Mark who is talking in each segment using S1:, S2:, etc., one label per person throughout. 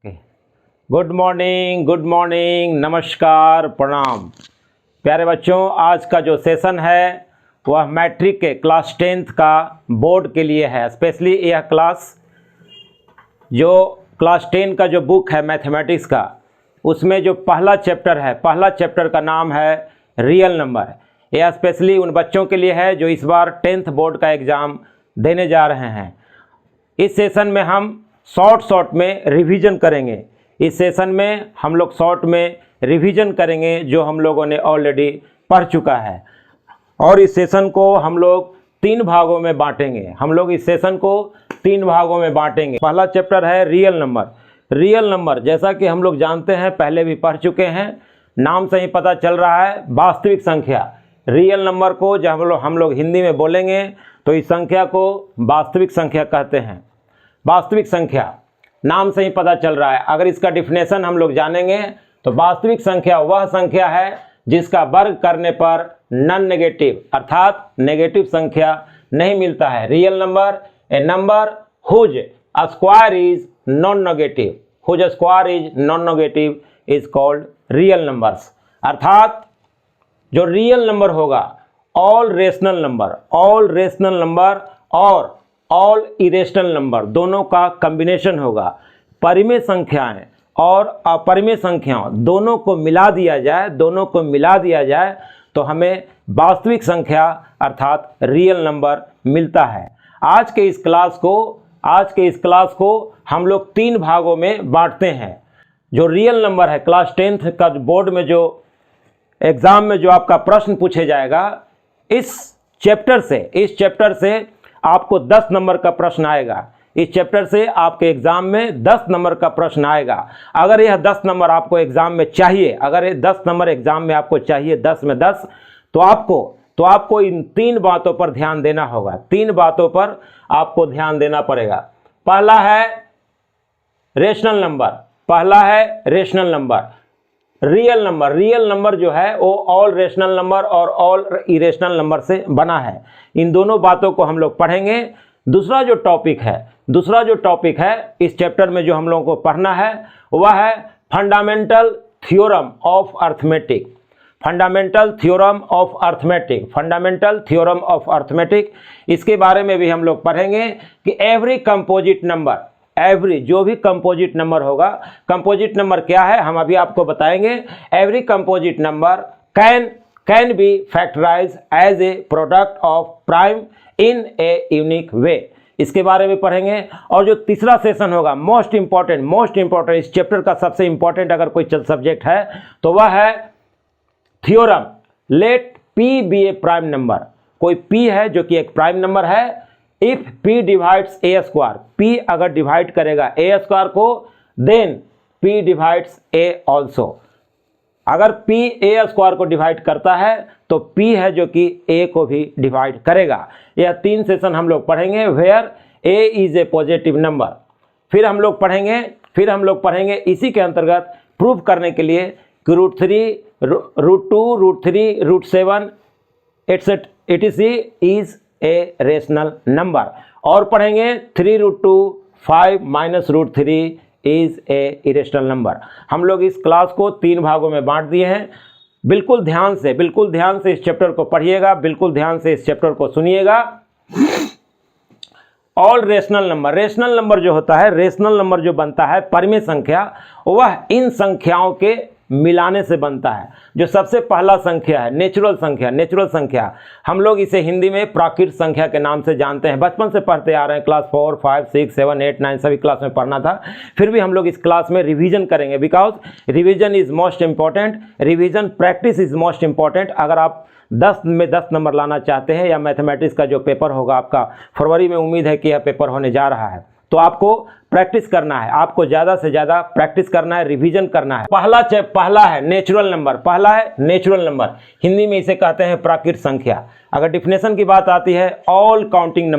S1: Good morning, नमस्कार, प्रणाम। प्यारे बच्चों, आज का जो सेशन है वह मैट्रिक के क्लास 10th का बोर्ड के लिए है। स्पेशली यह क्लास जो क्लास 10 का जो बुक है मैथमेटिक्स का, उसमें जो पहला चैप्टर है, पहला चैप्टर का नाम है रियल नंबर। यह स्पेशली उन बच्चों के लिए है जो इस बार 10th बोर्ड का एग्ज़ाम देने जा रहे हैं। इस सेशन में हम शॉर्ट में रिवीजन करेंगे। इस सेशन में हम लोग शॉर्ट में रिवीजन करेंगे जो हम लोगों ने ऑलरेडी पढ़ चुका है, और इस सेशन को हम लोग 3 भागों में बांटेंगे। इस सेशन को 3 भागों में बांटेंगे। पहला चैप्टर है रियल नंबर। रियल नंबर जैसा कि हम लोग जानते हैं, पहले भी पढ़ चुके हैं, नाम से ही पता चल रहा है, वास्तविक संख्या। रियल नंबर को जब हम लोग हिंदी में बोलेंगे तो इस संख्या को वास्तविक संख्या कहते हैं। वास्तविक संख्या नाम से ही पता चल रहा है। अगर इसका डिफिनेशन हम लोग जानेंगे तो वास्तविक संख्या वह संख्या है जिसका वर्ग करने पर नॉन नेगेटिव अर्थात नेगेटिव संख्या नहीं मिलता है। Real number a number whose square is non negative, whose square is non negative is called real numbers. अर्थात जो रियल नंबर होगा, ऑल रेशनल नंबर और ऑल इरेशनल नंबर दोनों का कॉम्बिनेशन होगा। परिमेय संख्याएं और अपरिमेय संख्याओं दोनों को मिला दिया जाए तो हमें वास्तविक संख्या अर्थात रियल नंबर मिलता है। आज के इस क्लास को हम लोग 3 भागों में बांटते हैं। जो रियल नंबर है, क्लास 10th का बोर्ड में जो एग्ज़ाम में जो आपका प्रश्न पूछे जाएगा, इस चैप्टर से आपको 10 नंबर का प्रश्न आएगा। इस चैप्टर से आपके एग्ज़ाम में 10 नंबर का प्रश्न आएगा। अगर यह 10 नंबर आपको एग्ज़ाम में चाहिए, अगर ये 10 नंबर एग्ज़ाम में आपको चाहिए, 10 में 10, तो आपको इन 3 बातों पर ध्यान देना होगा। 3 बातों पर आपको ध्यान देना पड़ेगा। पहला है रेशनल नंबर। रियल नंबर जो है वो ऑल रेशनल नंबर और ऑल इरेशनल नंबर से बना है। इन दोनों बातों को हम लोग पढ़ेंगे। दूसरा जो टॉपिक है इस चैप्टर में जो हम लोगों को पढ़ना है वह है फंडामेंटल थ्योरम ऑफ अर्थमेटिक। इसके बारे में भी हम लोग पढ़ेंगे कि जो भी कंपोजिट नंबर होगा, कंपोजिट नंबर क्या है हम अभी आपको बताएंगे। Every composite number can be factorise as a product of prime in a unique way. इसके बारे में पढ़ेंगे। और जो तीसरा सेशन होगा, मोस्ट इंपॉर्टेंट इस चैप्टर का सबसे इंपॉर्टेंट अगर कोई सब्जेक्ट है तो वह है थ्योरम लेट पी बी ए प्राइम नंबर। कोई पी है जो कि एक प्राइम नंबर है। If P divides A square, P अगर डिवाइड करेगा ए स्क्वायर को, देन P डिवाइड्स ए ऑल्सो। अगर P ए स्क्वायर को डिवाइड करता है तो P है जो कि A को भी डिवाइड करेगा। यह 3 सेशन हम लोग पढ़ेंगे। Where A is a positive number. फिर हम लोग पढ़ेंगे इसी के अंतर्गत प्रूव करने के लिए कि √3, √2, √3, √7 etc is a rational number. और पढ़ेंगे 3√2, 5 - √3 इज ए इरेशनल नंबर। हम लोग इस क्लास को 3 भागों में बांट दिए हैं। बिल्कुल ध्यान से इस चैप्टर को पढ़िएगा, बिल्कुल ध्यान से इस चैप्टर को सुनिएगा। ऑल रेशनल नंबर जो होता है, रेशनल नंबर जो बनता है, परिमेय संख्या, वह इन संख्याओं के मिलाने से बनता है। जो सबसे पहला संख्या है नेचुरल संख्या, हम लोग इसे हिंदी में प्राकृत संख्या के नाम से जानते हैं। बचपन से पढ़ते आ रहे हैं, क्लास 4, 5, 6, 7, 8, 9 सभी क्लास में पढ़ना था। फिर भी हम लोग इस क्लास में रिवीजन करेंगे, because revision is most important, revision practice is most important. अगर आप 10 में 10 नंबर लाना चाहते हैं, या मैथमेटिक्स का जो पेपर होगा आपका फरवरी में, उम्मीद है कि यह पेपर होने जा रहा है, तो आपको प्रैक्टिस करना है, आपको ज़्यादा से ज़्यादा प्रैक्टिस करना है, रिवीजन करना है। पहला है नेचुरल नंबर, हिंदी में इसे कहते हैं प्राकृत संख्या। अगर डिफिनेशन की बात आती है, ऑल काउंटिंग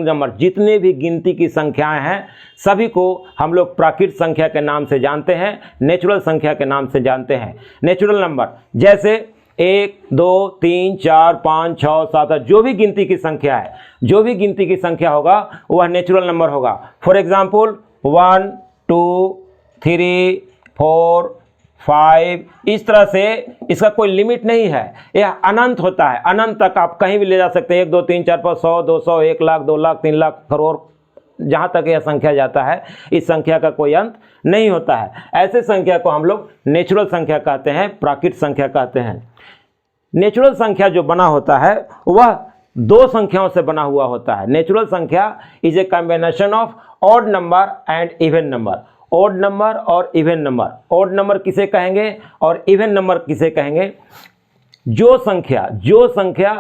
S1: नंबर, जितने भी गिनती की संख्याएं हैं सभी को हम लोग प्राकृत संख्या के नाम से जानते हैं, नेचुरल संख्या के नाम से जानते हैं। नेचुरल नंबर जैसे 1, 2, 3, 4, 5, 6, 7 जो भी गिनती की संख्या है, जो भी गिनती की संख्या होगा वह नेचुरल नंबर होगा। फॉर एग्जाम्पल 1, 2, 3, 4, 5, इस तरह से इसका कोई लिमिट नहीं है, यह अनंत होता है, अनंत तक आप कहीं भी ले जा सकते हैं। 1 2 3 4 5 100 200 1 लाख 2 लाख 3 लाख करोड़, जहाँ तक यह संख्या जाता है इस संख्या का कोई अंत नहीं होता है। ऐसे संख्या को हम लोग नेचुरल संख्या कहते हैं, प्राकृतिक संख्या कहते हैं। नेचुरल संख्या जो बना होता है वह दो संख्याओं से बना हुआ होता है। नेचुरल संख्या is a combination of odd number and even number. Odd number और इवन नंबर। ऑड नंबर किसे कहेंगे और इवन नंबर किसे कहेंगे? जो संख्या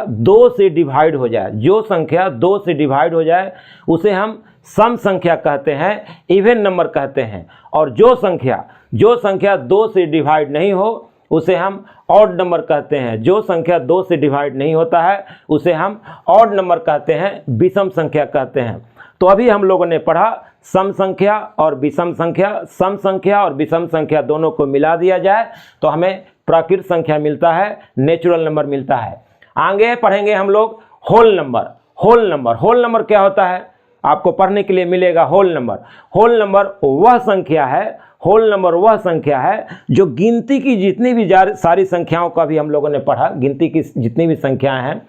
S1: 2 से डिवाइड हो जाए, जो संख्या 2 से डिवाइड हो जाए उसे हम सम संख्या कहते हैं, इवन नंबर कहते हैं। और जो संख्या 2 से डिवाइड नहीं हो उसे हम ऑड नंबर कहते हैं। जो संख्या 2 से डिवाइड नहीं होता है उसे हम ऑड नंबर कहते हैं, विषम संख्या कहते हैं। तो अभी हम लोगों ने पढ़ा सम संख्या और विषम संख्या। सम संख्या और विषम संख्या दोनों को मिला दिया जाए तो हमें प्राकृतिक संख्या मिलता है, नेचुरल नंबर मिलता है। आगे पढ़ेंगे हम लोग होल नंबर। होल नंबर क्या होता है आपको पढ़ने के लिए मिलेगा। होल नंबर वह संख्या है जो गिनती की जितनी भी सारी संख्याओं का भी हम लोगों ने पढ़ा। गिनती की जितनी भी संख्याएं हैं,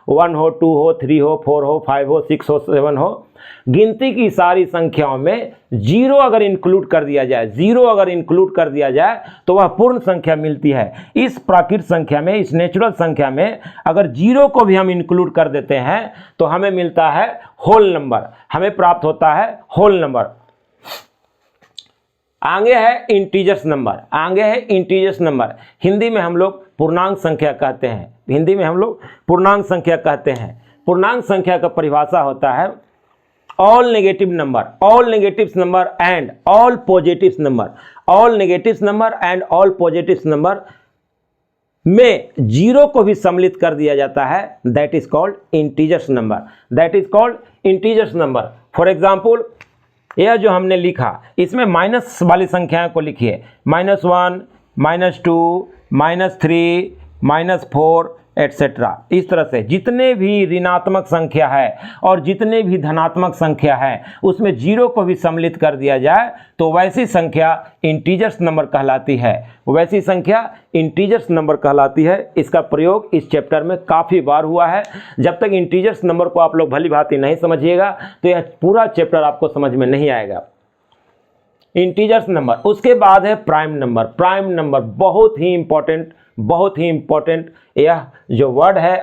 S1: 1 हो, 2 हो, 3 हो, 4 हो, 5 हो, 6 हो, 7 हो, गिनती की सारी संख्याओं में जीरो अगर इंक्लूड कर दिया जाए तो वह पूर्ण संख्या मिलती है। इस प्राकृतिक संख्या में, इस नेचुरल संख्या में अगर जीरो को भी हम इंक्लूड कर देते हैं तो हमें मिलता है होल नंबर, हमें प्राप्त होता है होल नंबर। आगे है इंटीजर्स नंबर। हिंदी में हम लोग पूर्णांक संख्या कहते हैं। पूर्णांक संख्या का परिभाषा होता है all negative number and all positive number में जीरो को भी सम्मिलित कर दिया जाता है, that is called integers number. For example यह जो हमने लिखा इसमें माइनस वाली संख्याओं को लिखिए, -1, -2, -3, -4 एटसेट्रा। इस तरह से जितने भी ऋणात्मक संख्या है और जितने भी धनात्मक संख्या है उसमें जीरो को भी सम्मिलित कर दिया जाए तो वैसी संख्या इंटीजर्स नंबर कहलाती है। इसका प्रयोग इस चैप्टर में काफ़ी बार हुआ है। जब तक इंटीजर्स नंबर को आप लोग भली भांति नहीं समझिएगा तो यह पूरा चैप्टर आपको समझ में नहीं आएगा। इंटीजर्स नंबर, उसके बाद है प्राइम नंबर। बहुत ही इंपॉर्टेंट यह जो वर्ड है